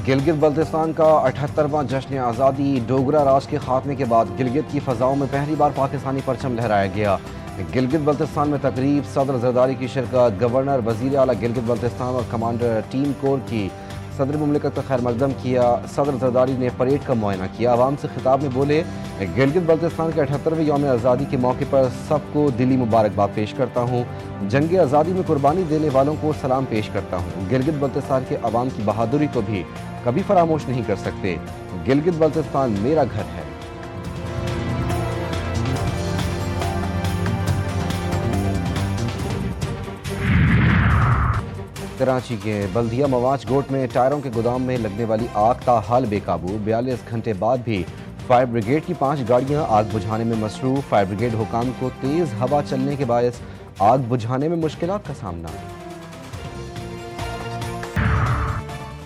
गिलगित बल्तिस्तान का 78वां जश्न आज़ादी डोगरा राज के खात्मे के बाद गिलगित की फ़ज़ाओं में पहली बार पाकिस्तानी परचम लहराया गया। गिलगित बल्तिस्तान में तकरीब, सदर जरदारी की शिरकत, गवर्नर, वज़ीर आला गिलगित बल्तिस्तान और कमांडर टीम कोर की सदर मुमलिकत का खैर मकदम किया। सदर जरदारी ने परेड का मुआयना किया। आवाम से खिताब में बोले, गिलगित बल्तिस्तान के 78वें यौम आज़ादी के मौके पर सबको दिली मुबारकबाद पेश करता हूँ। जंग आज़ादी में कुर्बानी देने वालों को सलाम पेश करता हूँ। गिलगित बल्तिस्तान के अवाम की बहादुरी को भी कभी फरामोश नहीं कर सकते। गिलगित बल्तिस्तान मेरा घर है। कराची के बल्दिया मवाज गोट में टायरों के गोदाम में लगने वाली आग ताहाल बेकाबू। 42 घंटे बाद भी फायर ब्रिगेड की 5 गाड़ियां आग बुझाने में मसरूफ। फायर ब्रिगेड हुकाम को तेज हवा चलने के बायस आग बुझाने में मुश्किलात का सामना।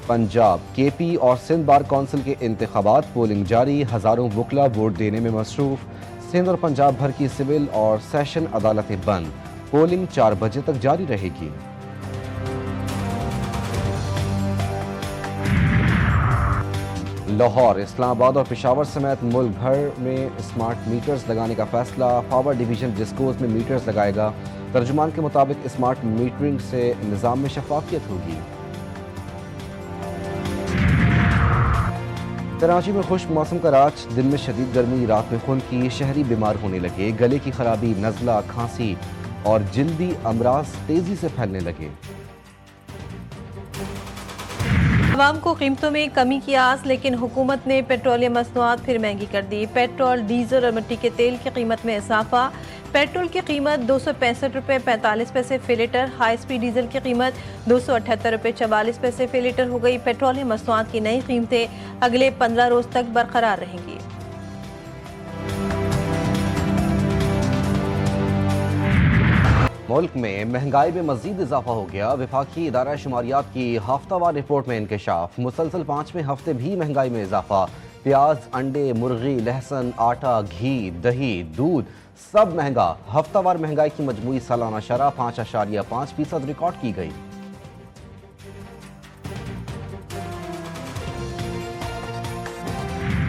पंजाब, केपी और सिंध बार कौंसिल के इंतखाबात, पोलिंग जारी। हजारों वकला वोट देने में मसरूफ। सिंध और पंजाब भर की सिविल और सेशन अदालतें बंद। पोलिंग 4 बजे तक जारी रहेगी। लाहौर, इस्लामाबाद और पेशावर समेत मुल्क भर में स्मार्ट मीटर्स लगाने का फैसला। पावर डिवीजन डिस्कोज में मीटर्स लगाएगा। तर्जुमान के मुताबिक स्मार्ट मीटरिंग से निज़ाम में शफाफियत होगी। कराची में खुश्क मौसम का राज, दिन में शदीद गर्मी, रात में खुनकी। शहरी बीमार होने लगे। गले की खराबी, नज़ला, खांसी और जल्दी अमराज तेजी से फैलने लगे। आवाम को कीमतों में कमी की आस, लेकिन हुकूमत ने पेट्रोलियम मसनूआत फिर महंगी कर दी। पेट्रोल, डीजल और मिट्टी के तेल की कीमत में इजाफा। पेट्रोल की कीमत 265 रुपये 45 पैसे फी लीटर। हाई स्पीड डीजल की कीमत 278 रुपये 44 पैसे फी लीटर हो गई। पेट्रोलियम मसनूआत की नई कीमतें अगले 15 रोज तक बरकरार रहेंगी। मुल्क में महंगाई में मजीद इजाफा हो गया। विफाकी इदारा शुमारियात की हफ्तावार रिपोर्ट में इंकशाफ। मुसलसल 5वें हफ्ते भी महंगाई में इजाफा। प्याज, अंडे, मुर्गी, लहसुन, आटा, घी, दही, दूध सब महंगा। हफ्तावार महंगाई की मजमूई सालाना शरह 5.5% रिकॉर्ड की गई।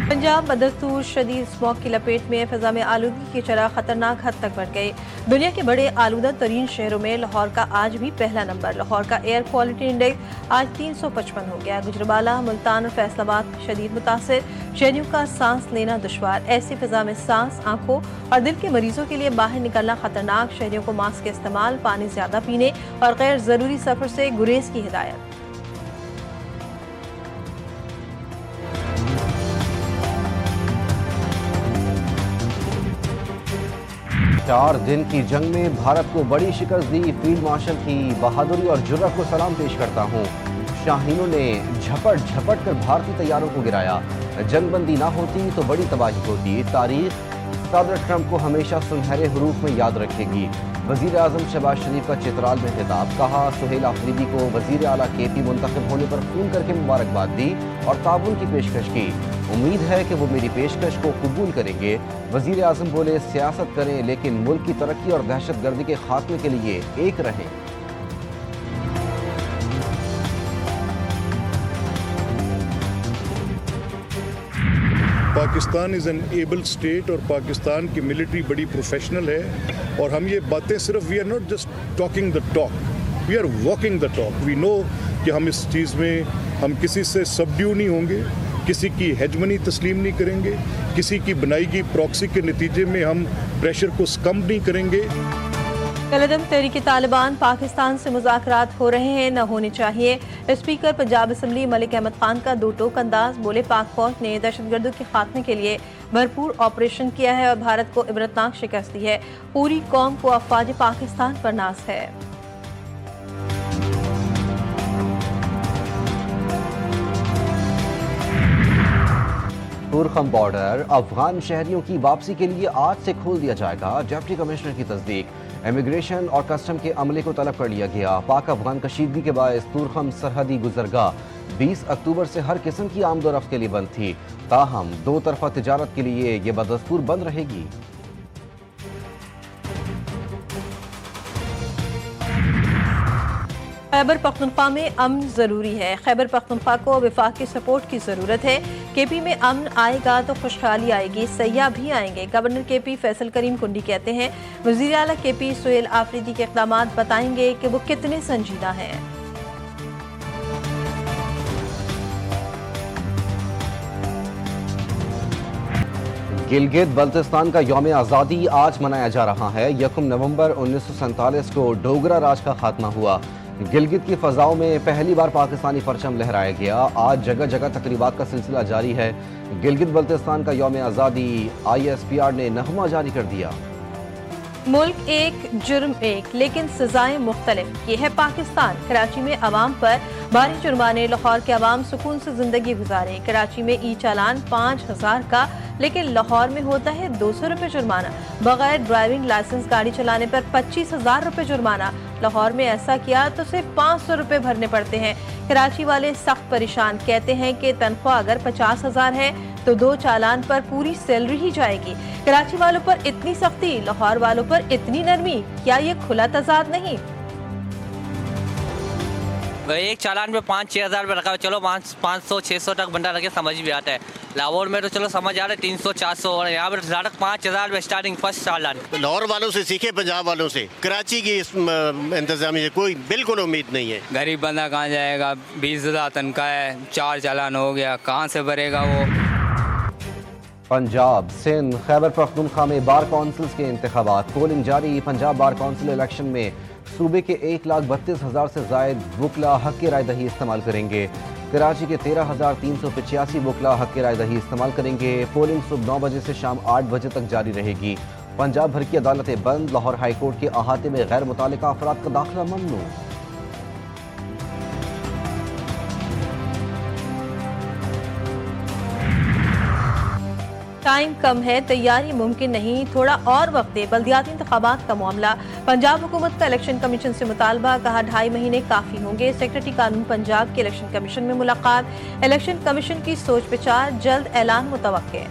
पंजाब बदस्तूर शदीद स्मॉग की लपेट में। फिजा में आलूगी की शरह खतरनाक हद तक बढ़ गई। दुनिया के बड़े आलूदा तरीन शहरों में लाहौर का आज भी पहला नंबर। लाहौर का एयर क्वालिटी इंडेक्स आज 355 हो गया। गुजरावाला, मुल्तान और फैसलाबाद शदीद मुतासिर। शहरियों का सांस लेना दुश्वार। ऐसी फिजा में सांस, आंखों और दिल के मरीजों के लिए बाहर निकलना खतरनाक। शहरियों को मास्क के इस्तेमाल, पानी ज्यादा पीने और गैर जरूरी सफर से गुरेज की हिदायत। 4 दिन की जंग में भारत को बड़ी शिकस्त दी। फील्ड मार्शल की बहादुरी और जुर्रत को सलाम पेश करता हूँ। शाहीनों ने झपट झपट कर भारतीय तैयारों को गिराया। जंगबंदी ना होती तो बड़ी तबाही होती। तारीख सदर ट्रंप को हमेशा सुनहरे हरूफ में याद रखेगी। वजीर आजम शहबाज शरीफ का चित्राल में खिताब। कहा, सुहेल आफरीदी को वजीर आला केपी मुंतखब होने पर फोन करके मुबारकबाद दी और ताबुन की पेशकश की। उम्मीद है कि वो मेरी पेशकश को कबूल करेंगे। वजीर आजम बोले, सियासत करें लेकिन मुल्क की तरक्की और दहशत गर्दी के खात्मे के लिए एक रहें। Pakistan is an able state और पाकिस्तान की मिलिट्री बड़ी प्रोफेशनल है और हम ये बातें सिर्फ we are not just talking the talk, we are walking the talk. We know कि हम इस चीज़ में हम किसी से सबड्यू नहीं होंगे, किसी की हेजमनी तस्लीम नहीं करेंगे, किसी की बनाई गई प्रॉक्सी के नतीजे में हम प्रेशर को कम नहीं करेंगे। कलदम तहरीक तालिबान, पाकिस्तान से मुज़ाकरात हो रहे हैं, न होने चाहिए। स्पीकर पंजाब असम्बली मलिक अहमद खान का दो टोक अंदाज। बोले, पाक फौज ने दहशतगर्दों के खात्मे के लिए भरपूर ऑपरेशन किया है और भारत को इबरतनाक शिकस्त दी है। पूरी कौम को अफवाज पाकिस्तान पर नाज है। तुरखम बॉर्डर अफगान शहरियों की वापसी के लिए आज से खोल दिया जाएगा। डिप्टी कमिश्नर की तस्दीक। इमिग्रेशन और कस्टम के अमले को तलब कर लिया गया। पाक अफगान कशीदगी के बायस तुरखम सरहदी गुजरगाह 20 अक्टूबर से हर किस्म की आमदोरफ्त के लिए बंद थी। ताहम दो तरफा तिजारत के लिए ये बदस्तूर बंद रहेगी। खैबर पख्तूनख्वा में अमन जरूरी है। खैबर पख्तूनख्वा को वफाक की सपोर्ट की जरूरत है। केपी में अमन आएगा तो खुशहाली आएगी, सयाह भी आएंगे। गवर्नर केपी फैसल करीम कुंडी कहते हैं वज़ीर आला केपी सुहेल आफरीदी के इक़दामात बताएंगे कि वो कितने संजीदा हैं। गिलगित बल्तिस्तान का यौम आज़ादी आज मनाया जा रहा है। 1 नवंबर 1947 को डोगरा राज का खात्मा हुआ। गिलगित की फ़ज़ाओं में पहली बार पाकिस्तानी परचम लहराया गया। आज जगह जगह तकरीबात का सिलसिला जारी है। गिलगित बल्तिस्तान का यौम आज़ादी ISPR ने नगमा जारी कर दिया। मुल्क एक जुर्म एक लेकिन सजाएं मुख्तलिफ, ये है पाकिस्तान। कराची में अवाम पर भारी जुर्माने, लाहौर के अवाम सुकून से जिंदगी गुजारे। कराची में ई चालान 5000 का, लेकिन लाहौर में होता है 200 रुपये जुर्माना। बगैर ड्राइविंग लाइसेंस गाड़ी चलाने पर 25,000 रुपये जुर्माना। लाहौर में ऐसा किया तो सिर्फ 500 रुपये भरने पड़ते हैं। कराची वाले सख्त परेशान, कहते हैं कि तनख्वाह अगर 50,000 है तो 2 चालान पर पूरी सैलरी ही जाएगी। कराची वालों पर इतनी सख्ती, लाहौर वालों पर इतनी नरमी, क्या ये खुला तजाद नहीं? एक चालान पे 5-6 हज़ार रुपये रखा है, चलो 500-600 तक बंदा रखे समझ भी आता है। लाहौर में तो चलो समझ आ रहा है 300-400, और यहाँ पर 5,000 रुपये स्टार्टिंग फर्स्ट चालान। लाहौर वालों से सीखे, पंजाब वालों से। कराची की इस इंतजामी से कोई बिल्कुल उम्मीद नहीं है। गरीब बंदा कहाँ जाएगा? 20,000 तनख्वाह है, 4 चालान हो गया, कहाँ से भरेगा वो? पंजाब, सिंध, खैबर पख्तूनख्वा में बार काउंसिल्स के इंतखाबात, पोलिंग जारी। पंजाब बार काउंसिल इलेक्शन में सूबे के 1,32,000 से जायद वुकला हक की राय दही इस्तेमाल करेंगे। कराची के 13,385 वुकला हक की राय दही इस्तेमाल करेंगे। पोलिंग सुबह 9 बजे से शाम 8 बजे तक जारी रहेगी। पंजाब भर की अदालतें बंद। लाहौर हाई कोर्ट के अहाते में गैर मुतालिका अफराद का दाखिला ममनू। टाइम कम है, तैयारी मुमकिन नहीं, थोड़ा और वक्त दे। बल्दियाती इंतखाबात का मामला, पंजाब हुकूमत का इलेक्शन कमीशन से मुतालबा, कहा 2.5 महीने काफी होंगे। सेक्रेटरी कानून पंजाब के इलेक्शन कमीशन में मुलाकात, इलेक्शन कमीशन की सोच विचार, जल्द ऐलान मुतवक्के।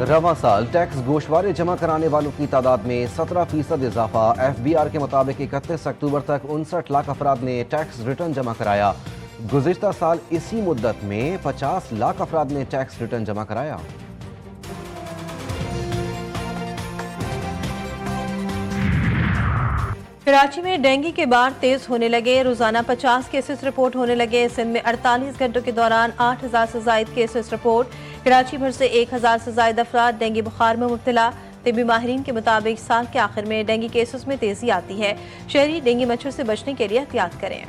रवां साल टैक्स गोशवारे जमा कराने वालों की तादाद में 17% इजाफा। FBR के मुताबिक 31 अक्टूबर तक 59 लाख अफराद ने टैक्स रिटर्न जमा कराया। गुज़िश्ता साल इसी मुद्दत में 50 लाख अफराद ने टैक्स रिटर्न जमा कराया। कराची में डेंगू के बार तेज होने लगे, रोजाना 50 केसेस रिपोर्ट होने लगे। सिंध में 48 घंटों के दौरान 8,000 से जायद केसेस रिपोर्ट। कराची भर से 1,000 से जायद अफराद डेंगू बुखार में मुब्तला। तिब्बी माहिरीन के मुताबिक साल के आखिर में डेंगू केसेस में तेजी आती है। शहरी डेंगू मच्छर से बचने के लिए एहतियात करें।